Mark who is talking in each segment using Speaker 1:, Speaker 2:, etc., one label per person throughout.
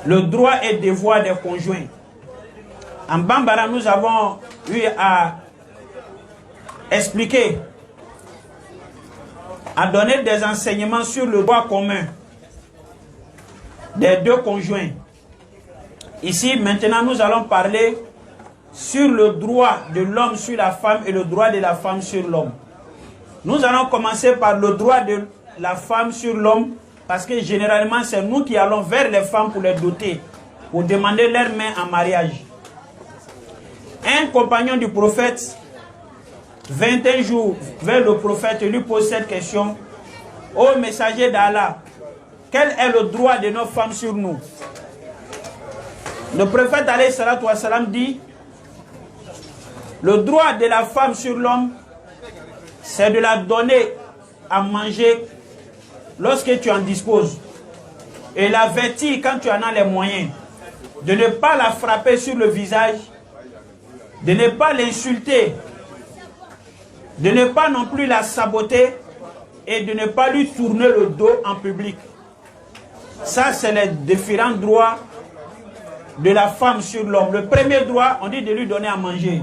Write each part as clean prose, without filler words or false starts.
Speaker 1: le droit et devoir des conjoints. En Bambara, nous avons eu à expliquer, à donner des enseignements sur le droit commun des deux conjoints. Ici, maintenant, nous allons parler sur le droit de l'homme sur la femme et le droit de la femme sur l'homme. Nous allons commencer par le droit de la femme sur l'homme, parce que généralement, c'est nous qui allons vers les femmes pour les doter, pour demander leur main en mariage. Un compagnon du prophète, 21 jours vers le prophète, lui pose cette question: ô messager d'Allah, quel est le droit de nos femmes sur nous? Le prophète alayhi salatu wa salam dit: le droit de la femme sur l'homme, c'est de la donner à manger lorsque tu en disposes, et l'avertir quand tu en as les moyens, de ne pas la frapper sur le visage, de ne pas l'insulter, de ne pas non plus la saboter et de ne pas lui tourner le dos en public. Ça, c'est les différents droits de la femme sur l'homme. Le premier droit, on dit de lui donner à manger.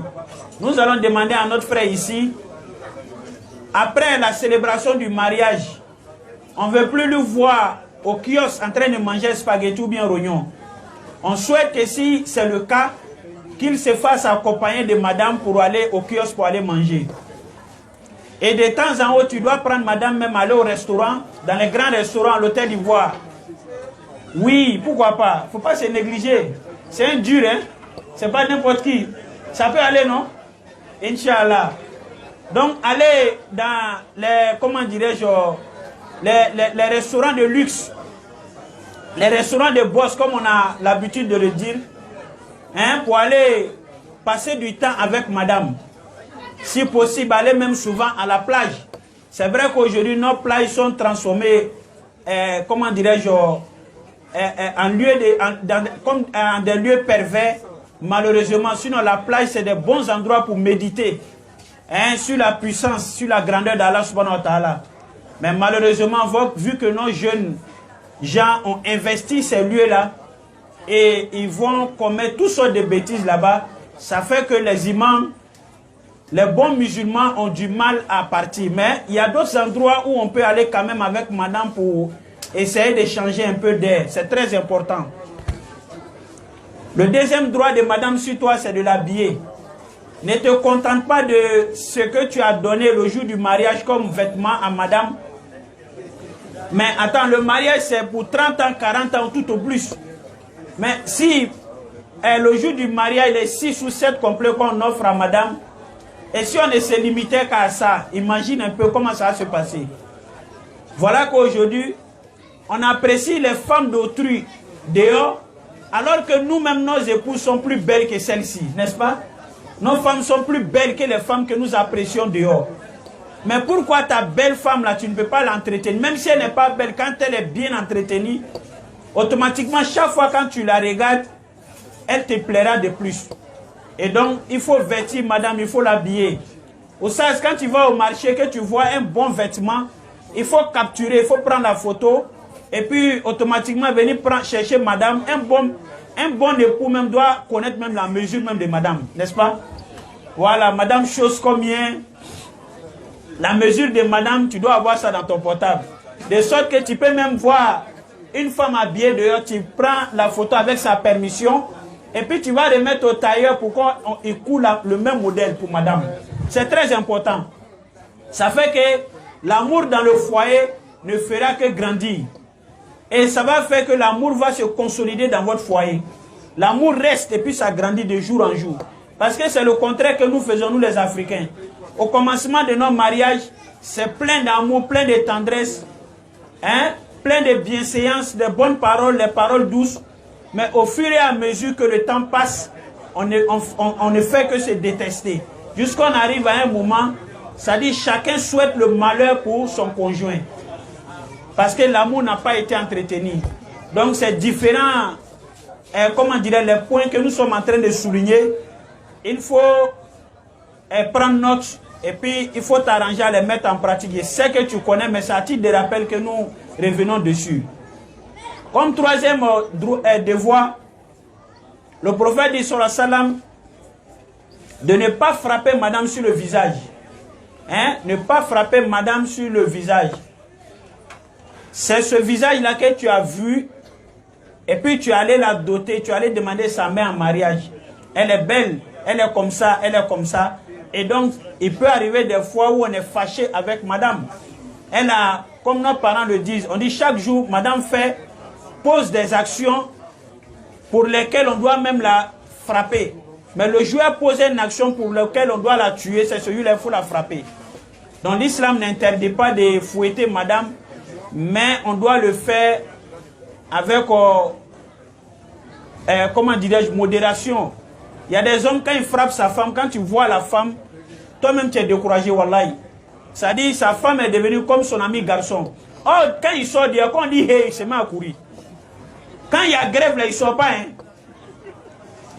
Speaker 1: Nous allons demander à notre frère ici, après la célébration du mariage, on ne veut plus le voir au kiosque en train de manger spaghetti ou bien rognon. On souhaite que si c'est le cas, qu'il se fasse accompagner de madame pour aller au kiosque pour aller manger. Et de temps en temps, tu dois prendre madame même aller au restaurant, dans les grands restaurants, l'hôtel d'Ivoire. Oui, pourquoi pas? Il ne faut pas se négliger. C'est un dur, hein? C'est pas n'importe qui. Ça peut aller, non? Inch'Allah. Donc, aller dans les, comment dirais-je, les restaurants de luxe, les restaurants de boss, comme on a l'habitude de le dire, hein, pour aller passer du temps avec madame. Si possible, aller même souvent à la plage. C'est vrai qu'aujourd'hui, nos plages sont transformées, comment dirais-je, en lieu comme en des lieux pervers, malheureusement. Sinon, la plage, c'est des bons endroits pour méditer, hein, sur la puissance, sur la grandeur d'Allah subhanahu wa ta'ala. Mais malheureusement, vu que nos jeunes gens ont investi ces lieux-là, et ils vont commettre toutes sortes de bêtises là-bas, ça fait que les imams, les bons musulmans ont du mal à partir. Mais il y a d'autres endroits où on peut aller quand même avec madame pour essayer de changer un peu d'air. C'est très important. Le deuxième droit de madame sur toi, c'est de l'habiller. Ne te contente pas de ce que tu as donné le jour du mariage comme vêtement à madame. Mais attends, le mariage c'est pour 30 ans, 40 ans, tout au plus. Mais si le jour du mariage, les 6 ou 7 complets qu'on offre à madame, et si on ne se limitait qu'à ça, imagine un peu comment ça va se passer. Voilà qu'aujourd'hui, on apprécie les femmes d'autrui dehors, alors que nous-mêmes, nos épouses sont plus belles que celles-ci, n'est-ce pas? Nos femmes sont plus belles que les femmes que nous apprécions dehors. Mais pourquoi ta belle femme là, tu ne peux pas l'entretenir? Même si elle n'est pas belle, quand elle est bien entretenue, automatiquement, chaque fois quand tu la regardes, elle te plaira de plus. Et donc, il faut vêtir madame, il faut l'habiller. Au sens, quand tu vas au marché, que tu vois un bon vêtement, il faut capturer, il faut prendre la photo, et puis automatiquement venir chercher madame. Un bon époux même doit connaître même la mesure même de madame, n'est-ce pas? Voilà, madame chose combien, la mesure de madame, tu dois avoir ça dans ton portable. De sorte que tu peux même voir une femme habillée dehors, tu prends la photo avec sa permission, et puis tu vas remettre au tailleur pour qu'il coule le même modèle pour madame. C'est très important. Ça fait que l'amour dans le foyer ne fera que grandir. Et ça va faire que l'amour va se consolider dans votre foyer. L'amour reste et puis ça grandit de jour en jour. Parce que c'est le contraire que nous faisons, nous les Africains. Au commencement de nos mariages, c'est plein d'amour, plein de tendresse, hein, plein de bienséance, de bonnes paroles, des paroles douces. Mais au fur et à mesure que le temps passe, on ne fait que se détester. Jusqu'on arrive à un moment, ça dit chacun souhaite le malheur pour son conjoint. Parce que l'amour n'a pas été entretenu. Donc c'est différent, comment dirais les points que nous sommes en train de souligner. Il faut prendre note et puis il faut t'arranger à les mettre en pratique. Je sais que tu connais, mais c'est à titre de rappel que nous revenons dessus. Comme troisième devoir, le prophète dit sallallahu alayhi wa sallam de ne pas frapper madame sur le visage. Hein? Ne pas frapper madame sur le visage. C'est ce visage-là que tu as vu et puis tu es allé la doter, tu es allé demander sa main en mariage. Elle est belle, elle est comme ça, elle est comme ça. Et donc, il peut arriver des fois où on est fâché avec madame. Elle a, comme nos parents le disent, on dit chaque jour, madame pose des actions pour lesquelles on doit même la frapper. Mais le jour où elle pose une action pour laquelle on doit la tuer, c'est celui-là, il faut la frapper. Donc l'islam n'interdit pas de fouetter madame, mais on doit le faire avec, comment dirais-je, modération. Il y a des hommes, quand ils frappent sa femme, quand tu vois la femme, toi-même tu es découragé, wallahi. C'est-à-dire, sa femme est devenue comme son ami garçon. Oh, quand il sort dehors, quand on dit hey, il se met à courir. Quand il y a grève, là, il ne sort pas. Hein.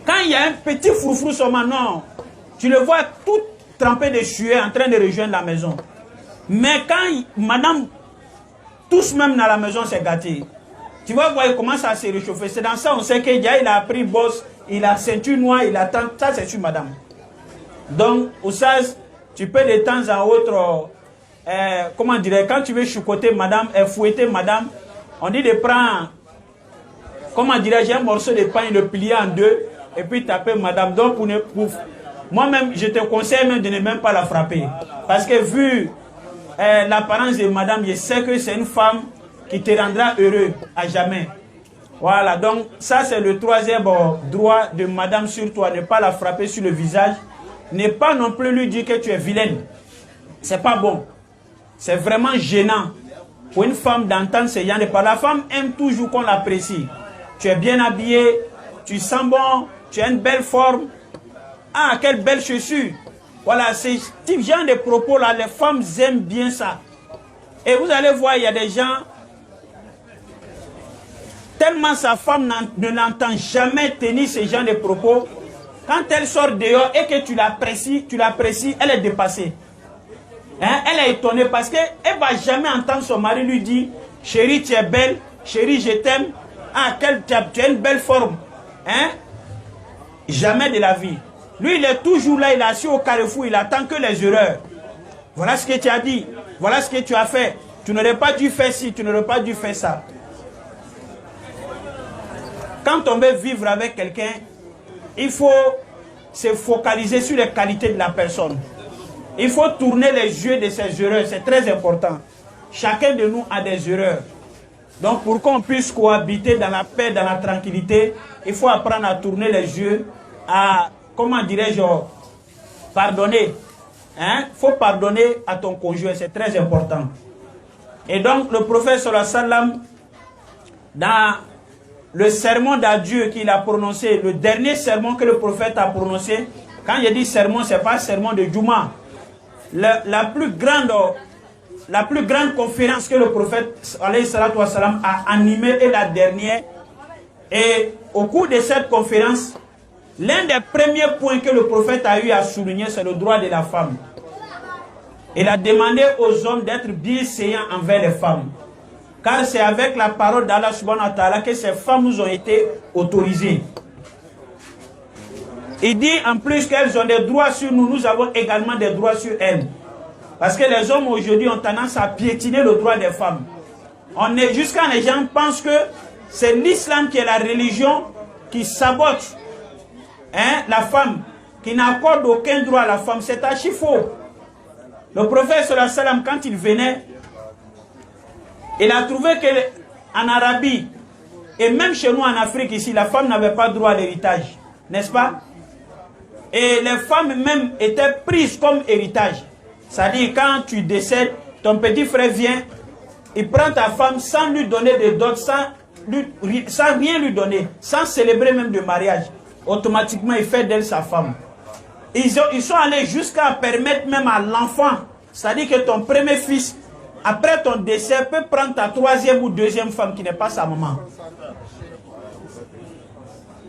Speaker 1: Quand il y a un petit froufrou seulement, non. Tu le vois tout trempé de sueur en train de rejoindre la maison. Mais quand madame, tous même dans la maison, c'est gâté. Tu vois, il commence à se réchauffer. C'est dans ça on sait qu'il a pris boss, il a ceinture noire, il attend. Ça, c'est sur madame. Donc, Oussaz, tu peux de temps en autre, comment dirais, quand tu veux choucoter madame, fouetter madame, on dit de prendre, comment dirais-je, un morceau de pain, le plier en deux, et puis taper madame. Donc, moi-même, je te conseille même de ne même pas la frapper. Parce que vu l'apparence de madame, je sais que c'est une femme qui te rendra heureux à jamais. Voilà, donc ça c'est le troisième droit de madame sur toi, ne pas la frapper sur le visage. Ne pas non plus lui dire que tu es vilaine. C'est pas bon. C'est vraiment gênant pour une femme d'entendre ce genre de paroles. La femme aime toujours qu'on l'apprécie. Tu es bien habillé, tu sens bon, tu as une belle forme. Ah, quelle belle chaussure. Voilà, ce genre de propos-là, les femmes aiment bien ça. Et vous allez voir, il y a des gens, tellement sa femme ne l'entend jamais tenir ce genre de propos, quand elle sort dehors et que tu l'apprécies, elle est dépassée. Hein? Elle est étonnée parce qu'elle ne va jamais entendre son mari lui dire « Chérie, tu es belle, chérie, je t'aime, ah, tu as une belle forme. Hein? » Jamais de la vie. Lui, il est toujours là, il est assis au carrefour, il attend que les erreurs. Voilà ce que tu as dit, voilà ce que tu as fait. Tu n'aurais pas dû faire ci, tu n'aurais pas dû faire ça. Quand on veut vivre avec quelqu'un, il faut se focaliser sur les qualités de la personne. Il faut tourner les yeux de ses erreurs, c'est très important. Chacun de nous a des erreurs. Donc pour qu'on puisse cohabiter dans la paix, dans la tranquillité, il faut apprendre à tourner les yeux, à, comment dirais-je, pardonner. Il faut pardonner à ton conjoint, c'est très important. Et donc le prophète sallallahu alayhi wa sallam, dans le sermon d'adieu qu'il a prononcé, le dernier sermon que le prophète a prononcé, quand je dis sermon, ce n'est pas sermon de Juma. La plus grande conférence que le prophète alayhi salatu wa salam a animée est la dernière. Et au cours de cette conférence, l'un des premiers points que le prophète a eu à souligner, c'est le droit de la femme. Il a demandé aux hommes d'être bienséants envers les femmes. Car c'est avec la parole d'Allah subhanahu wa ta'ala que ces femmes nous ont été autorisées. Il dit en plus qu'elles ont des droits sur nous, nous avons également des droits sur elles. Parce que les hommes aujourd'hui ont tendance à piétiner le droit des femmes. Jusqu'à les gens pensent que c'est l'islam qui est la religion qui sabote la femme, qui n'accorde aucun droit à la femme. C'est archi faux. Le prophète sallallahu alayhi wa sallam, quand il venait, il a trouvé qu'en Arabie, et même chez nous en Afrique ici, la femme n'avait pas droit à l'héritage. N'est-ce pas? Et les femmes même étaient prises comme héritage. C'est-à-dire quand tu décèdes, ton petit frère vient, il prend ta femme sans lui donner de dot, sans rien lui donner, sans célébrer même de mariage. Automatiquement, il fait d'elle sa femme. Ils sont allés jusqu'à permettre même à l'enfant, c'est-à-dire que ton premier fils, après ton décès, peut prendre ta troisième ou deuxième femme qui n'est pas sa maman.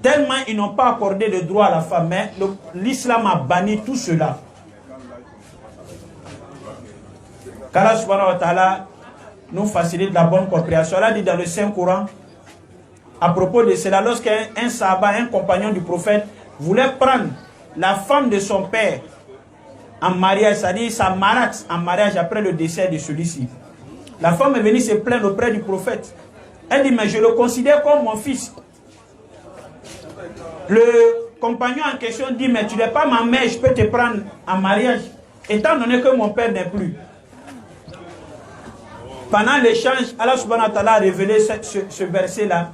Speaker 1: Tellement ils n'ont pas accordé de droit à la femme, mais l'islam a banni tout cela. qu'Allah subhanahu wa ta'ala nous facilite la bonne compréhension. Allah dit dans le Saint-Coran, à propos de cela, lorsqu'un sahaba, un compagnon du prophète, voulait prendre la femme de son père en mariage, c'est-à-dire sa marate en mariage après le décès de celui-ci. La femme est venue se plaindre auprès du prophète. Elle dit, mais je le considère comme mon fils. Le compagnon en question dit, mais tu n'es pas ma mère, je peux te prendre en mariage, étant donné que mon père n'est plus. Pendant l'échange, Allah subhanahu wa ta'ala a révélé ce verset-là.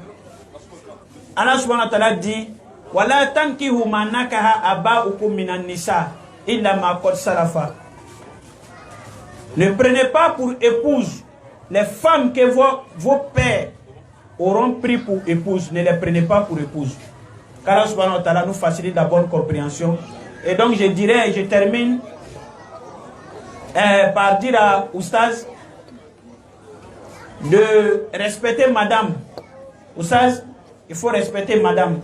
Speaker 1: Allah subhanahu wa ta'ala dit, Wala tankihu manakaha aba'ukum minan nisa illa ma qad salafa. Ne prenez pas pour épouse les femmes que vos pères auront pris pour épouse. Ne les prenez pas pour épouse. Car Allah subhanahu wa ta'ala nous facilite la bonne compréhension. Et donc je dirais, je termine par dire à Oustaz de respecter madame. Oustaz, il faut respecter madame.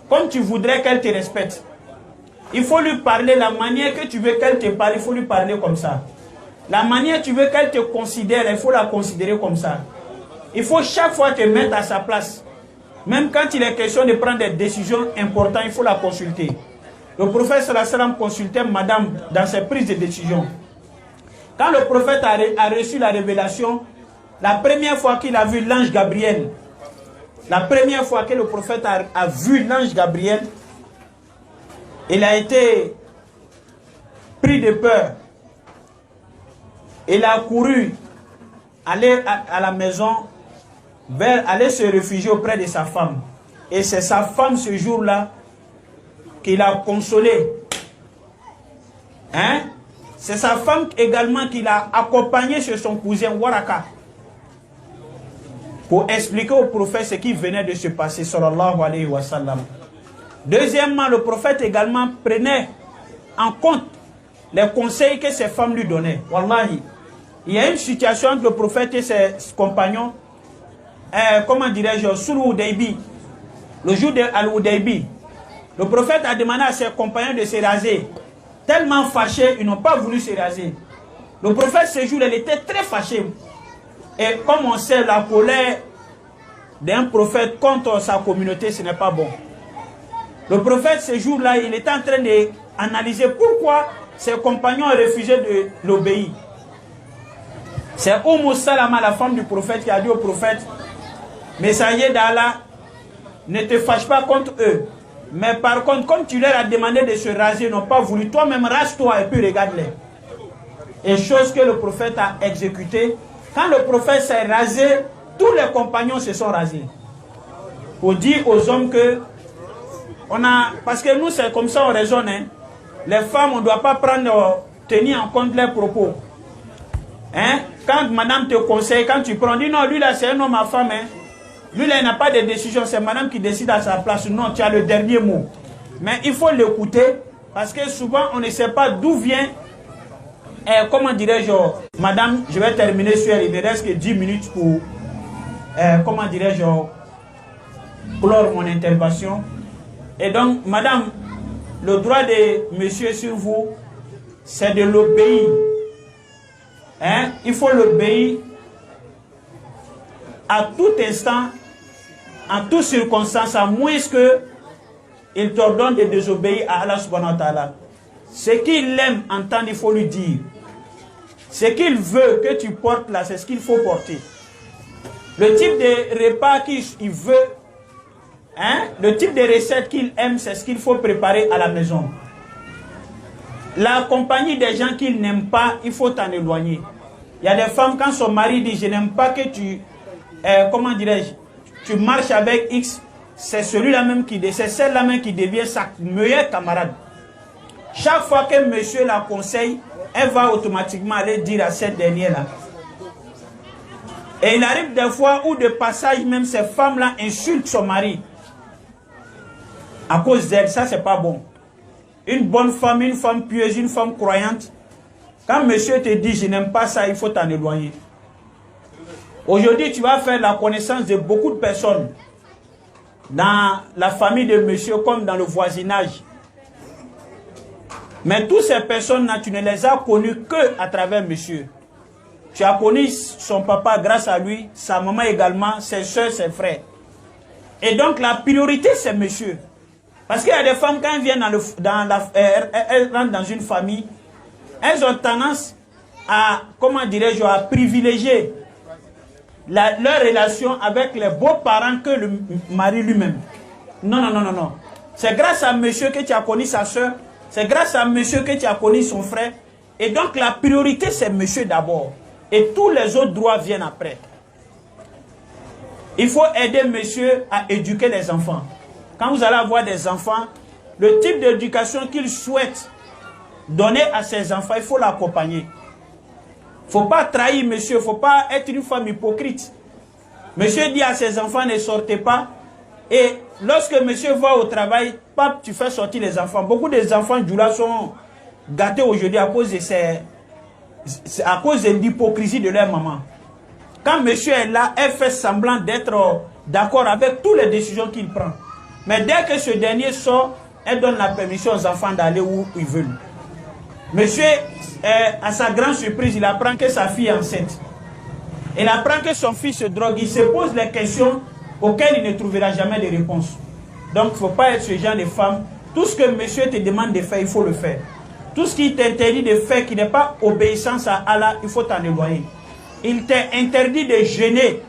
Speaker 1: Comme tu voudrais qu'elle te respecte. Il faut lui parler la manière que tu veux qu'elle te parle, il faut lui parler comme ça. La manière que tu veux qu'elle te considère, il faut la considérer comme ça. Il faut chaque fois te mettre à sa place. Même quand il est question de prendre des décisions importantes, il faut la consulter. Le prophète sallallahu alayhi wa sallam consultait madame dans ses prises de décision. Quand le prophète a reçu la révélation, la première fois qu'il a vu l'ange Gabriel, la première fois que le prophète a vu l'ange Gabriel, il a été pris de peur. Il a couru aller à la maison, aller se réfugier auprès de sa femme. Et c'est sa femme ce jour-là qu'il a consolé. Hein? C'est sa femme également qui l'a accompagné chez son cousin Waraka, pour expliquer au prophète ce qui venait de se passer, sallallahu alayhi wa sallam. Deuxièmement, le prophète également prenait en compte les conseils que ses femmes lui donnaient. Wallahi, il y a une situation entre le prophète et ses compagnons, comment dirais-je, sur l'Oudaybi, le jour de Al-Oudaybi. Le prophète a demandé à ses compagnons de se raser. Tellement fâchés, ils n'ont pas voulu se raser. Le prophète, ce jour, il était très fâché. Et comme on sait, la colère d'un prophète contre sa communauté, ce n'est pas bon. Le prophète, ce jour-là, il était en train d'analyser pourquoi ses compagnons ont refusé de l'obéir. C'est Umm Salama, la femme du prophète, qui a dit au prophète, messager d'Allah, ne te fâche pas contre eux. Mais par contre, comme tu leur as demandé de se raser, ils n'ont pas voulu. Toi-même, rase-toi et puis regarde-les. Et chose que le prophète a exécutée. Quand le prophète s'est rasé, tous les compagnons se sont rasés. Pour dire aux hommes que, parce que nous, c'est comme ça, on raisonne. Hein. Les femmes, on ne doit pas tenir en compte leurs propos. Hein? Quand madame te conseille, quand tu prends, dis non, lui là, c'est un homme à femme. Hein. Lui là, il n'a pas de décision, c'est madame qui décide à sa place. Non, tu as le dernier mot. Mais il faut l'écouter, parce que souvent, on ne sait pas d'où vient. Comment dirais-je, madame, je vais terminer sur elle, il ne reste que 10 minutes pour, comment dirais-je, clore mon intervention. Et donc, madame, le droit de monsieur sur vous, c'est de l'obéir. Hein? Il faut l'obéir à tout instant, en toute circonstance, à moins qu'il t'ordonne de désobéir à Allah subhanahu wa ta'ala. Ce qu'il aime entendre, il faut lui dire. Ce qu'il veut que tu portes là, c'est ce qu'il faut porter. Le type de repas qu'il veut, hein, le type de recette qu'il aime, c'est ce qu'il faut préparer à la maison. La compagnie des gens qu'il n'aime pas, il faut t'en éloigner. Il y a des femmes, quand son mari dit, je n'aime pas que tu, comment dirais-je, tu marches avec X, c'est celui-là même c'est celle-là même qui devient sa meilleure camarade. Chaque fois que monsieur la conseille, elle va automatiquement aller dire à cette dernière-là. Et il arrive des fois où de passage, même ces femmes-là insultent son mari. À cause d'elle, ça c'est pas bon. Une bonne femme, une femme pieuse, une femme croyante, quand monsieur te dit je n'aime pas ça, il faut t'en éloigner. Aujourd'hui, tu vas faire la connaissance de beaucoup de personnes dans la famille de monsieur comme dans le voisinage. Mais toutes ces personnes-là, tu ne les as connues que à travers monsieur. Tu as connu son papa grâce à lui, sa maman également, ses soeurs, ses frères. Et donc la priorité c'est monsieur. Parce qu'il y a des femmes quand elles viennent elles rentrent dans une famille, elles ont tendance à, comment dirais-je, à privilégier leur relation avec les beaux-parents que le mari lui-même. Non, non, non, non, non. C'est grâce à monsieur que tu as connu sa soeur, c'est grâce à monsieur que tu as connu son frère. Et donc la priorité c'est monsieur d'abord. Et tous les autres droits viennent après. Il faut aider monsieur à éduquer les enfants. Quand vous allez avoir des enfants, le type d'éducation qu'il souhaite donner à ses enfants, il faut l'accompagner. Il ne faut pas trahir monsieur, il ne faut pas être une femme hypocrite. Monsieur dit à ses enfants, ne sortez pas. Et lorsque monsieur va au travail, pape, tu fais sortir les enfants. Beaucoup des enfants du là sont gâtés aujourd'hui à cause de l'hypocrisie de leur maman. Quand monsieur est là, elle fait semblant d'être d'accord avec toutes les décisions qu'il prend. Mais dès que ce dernier sort, elle donne la permission aux enfants d'aller où ils veulent. Monsieur, à sa grande surprise, il apprend que sa fille est enceinte. Il apprend que son fils se drogue. Il se pose les questions auxquelles il ne trouvera jamais de réponse. Donc, il ne faut pas être ce genre de femme. Tout ce que monsieur te demande de faire, il faut le faire. Tout ce qu'il t'interdit de faire qui n'est pas obéissance à Allah, il faut t'en éloigner. Il t'est interdit de jeûner.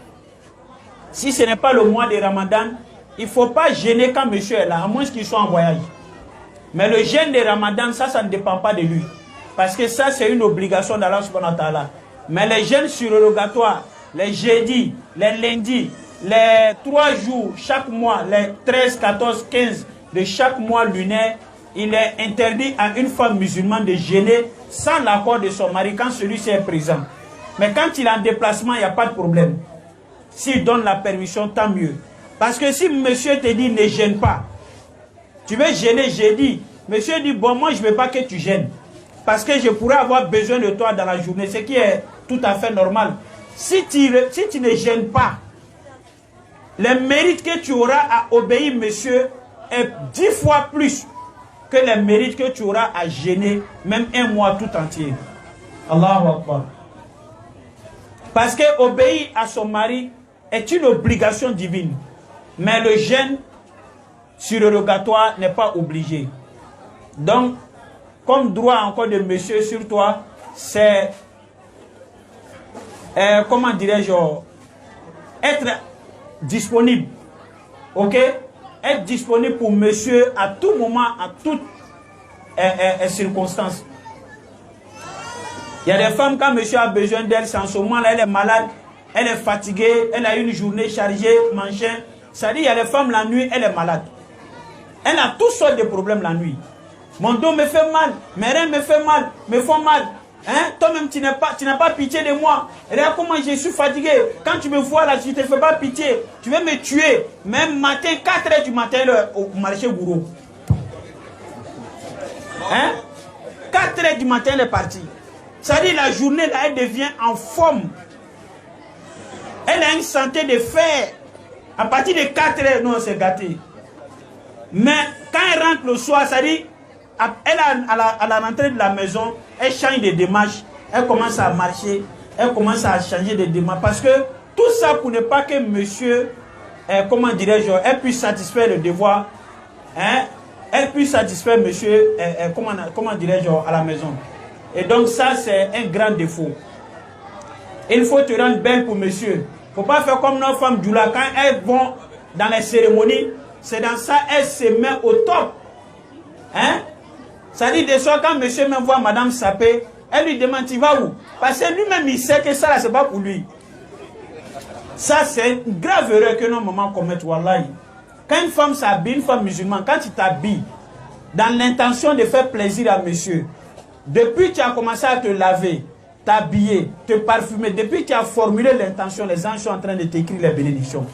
Speaker 1: Si ce n'est pas le mois de Ramadan, il ne faut pas jeûner quand monsieur est là, à moins qu'il soit en voyage. Mais le jeûne de Ramadan, ça ne dépend pas de lui. Parce que ça, c'est une obligation d'Allah subhanahu wa ta'ala. Mais les jeûnes surrogatoires, les jeudis, les lundis, les 3 jours, chaque mois, les 13, 14, 15 de chaque mois lunaire, il est interdit à une femme musulmane de jeûner sans l'accord de son mari quand celui-ci est présent. Mais quand il est en déplacement, il n'y a pas de problème. S'il donne la permission, tant mieux. Parce que si monsieur te dit ne gêne pas, tu veux gêner, j'ai dit, monsieur dit, bon, moi je ne veux pas que tu gênes. Parce que je pourrais avoir besoin de toi dans la journée, ce qui est tout à fait normal. Si tu ne gênes pas, le mérite que tu auras à obéir, monsieur, est 10 fois plus que le mérite que tu auras à gêner, même un mois tout entier. Allahu Akbar. Parce que obéir à son mari est une obligation divine. Mais le jeûne surrogatoire n'est pas obligé. Donc, comme droit encore de monsieur sur toi, c'est, comment dirais-je, être disponible. Ok? Être disponible pour monsieur à tout moment, à toutes circonstances. Il y a des femmes, quand monsieur a besoin d'elle, c'est en ce moment-là, elle est malade, elle est fatiguée, elle a une journée chargée, machin. Ça dit, il y a des femmes la nuit, elle est malade. Elle a toutes sortes de problèmes la nuit. Mon dos me fait mal, mes reins me font mal, Hein? Toi-même, tu n'as pas pitié de moi. Regarde comment je suis fatigué. Quand tu me vois là, tu ne te fais pas pitié. Tu veux me tuer. Même matin, 4 h du matin, au marché Gourou. Hein? 4 h du matin, elle est partie. Ça dit, la journée, là, elle devient en forme. Elle a une santé de fer. À partir de 4 h, non, c'est gâté. Mais quand elle rentre le soir, ça dit, elle à la rentrée de la maison, elle change de démarche, elle commence à marcher, elle commence à changer de démarche. Parce que tout ça pour ne pas que monsieur, comment dirais-je, elle puisse satisfaire le devoir, hein, elle puisse satisfaire monsieur, comment dirais-je, à la maison. Et donc ça, c'est un grand défaut. Il faut te rendre belle pour monsieur. Il ne faut pas faire comme nos femmes du là, quand elles vont dans les cérémonies, c'est dans ça, elles se mettent au top. Hein? Ça dit des soirs, quand monsieur me voit madame Sapé, elle lui demande, tu vas où? Parce que lui-même, il sait que ça, c'est pas pour lui. Ça, c'est une grave erreur que nos mamans commettent, wallahi. Quand une femme s'habille, une femme musulmane, quand tu t'habilles, dans l'intention de faire plaisir à monsieur, depuis que tu as commencé à te laver, t'habiller, te parfumer, depuis que tu as formulé l'intention, les anges sont en train de t'écrire les bénédictions.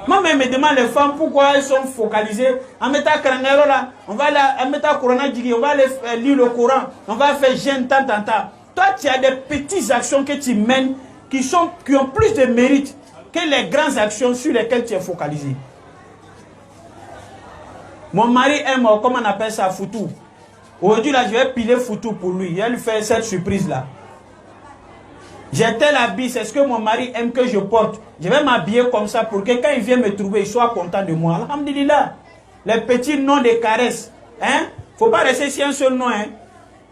Speaker 1: Moi-même, je me demande les femmes pourquoi elles sont focalisées. En mettant Karangero là, on va en mettant Corona Djigi, on va aller lire le Coran, on va faire jeûne, tant. Toi, tu as des petites actions que tu mènes qui ont plus de mérite que les grandes actions sur lesquelles tu es focalisé. Mon mari aime, comment on appelle ça, foutou. Aujourd'hui, là, je vais piler foutou pour lui. Je vais lui faire cette surprise là. J'ai tel habit, c'est ce que mon mari aime que je porte. Je vais m'habiller comme ça pour que quand il vient me trouver, il soit content de moi. Alhamdulillah. Les petits noms de caresses. Hein? Faut pas rester sur un seul nom. Hein?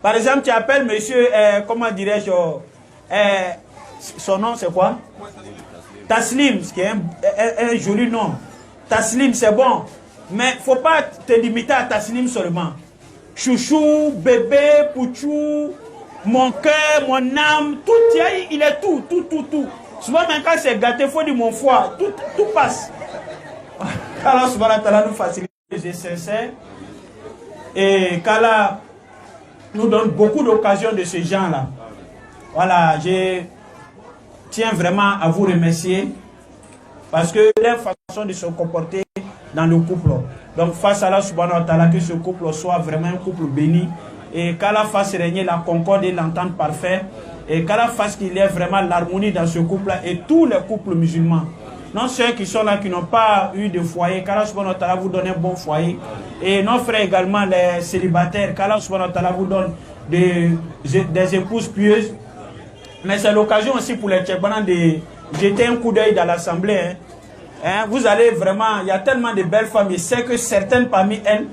Speaker 1: Par exemple, tu appelles monsieur, comment dirais-je, son nom c'est quoi? Taslim, ce qui est un joli nom. Taslim, c'est bon. Mais faut pas te limiter à Taslim seulement. Chouchou, bébé, pouchou, mon cœur, mon âme, tout, il est tout. Souvent, même quand c'est gâté, il faut dire mon foie, tout passe. Alors, subhanahu wa ta'ala nous facilite les sincères. Et qu'Allah nous donne beaucoup d'occasions de ce genre-là. Voilà, je tiens vraiment à vous remercier parce que leur façon de se comporter dans le couple. Donc, face à Allah subhanahu wa ta'ala, que ce couple soit vraiment un couple béni et qu'Allah fasse régner la concorde et l'entente parfaite et qu'Allah fasse qu'il y ait vraiment l'harmonie dans ce couple et tous les couples musulmans. Non ceux qui sont là, qui n'ont pas eu de foyer, qu'Allah subhanahu wa ta'ala vous donne un bon foyer. Et nos frères également, les célibataires, qu'Allah subhanahu wa ta'ala vous donne des épouses pieuses. Mais c'est l'occasion aussi pour les Tchèbans de jeter un coup d'œil dans l'assemblée. Hein, vous allez vraiment, il y a tellement de belles femmes, je sais que certaines parmi elles,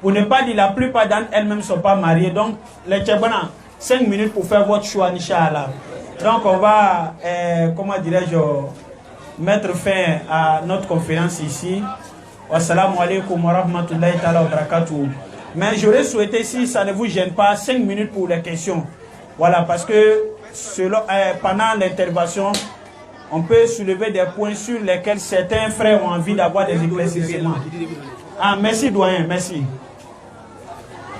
Speaker 1: pour ne pas dire la plupart d'entre elles-mêmes ne sont pas mariées. Donc, les Tchèbans, 5 minutes pour faire votre choix, Inch'Allah. Donc, on va, comment dirais-je, mettre fin à notre conférence ici. Wassalamu alaikum wa rahmatullahi ta'ala wa barakatuh. Mais j'aurais souhaité, si ça ne vous gêne pas, 5 minutes pour les questions. Voilà, parce que pendant l'intervention, on peut soulever des points sur lesquels certains frères ont envie d'avoir des éclaircissements. Ah, merci doyen, merci.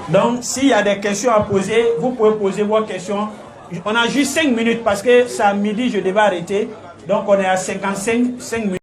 Speaker 1: Donc, s'il y a des questions à poser, vous pouvez poser vos questions. On a juste 5 minutes parce que c'est à midi, je devais arrêter. Donc, on est à 5 minutes.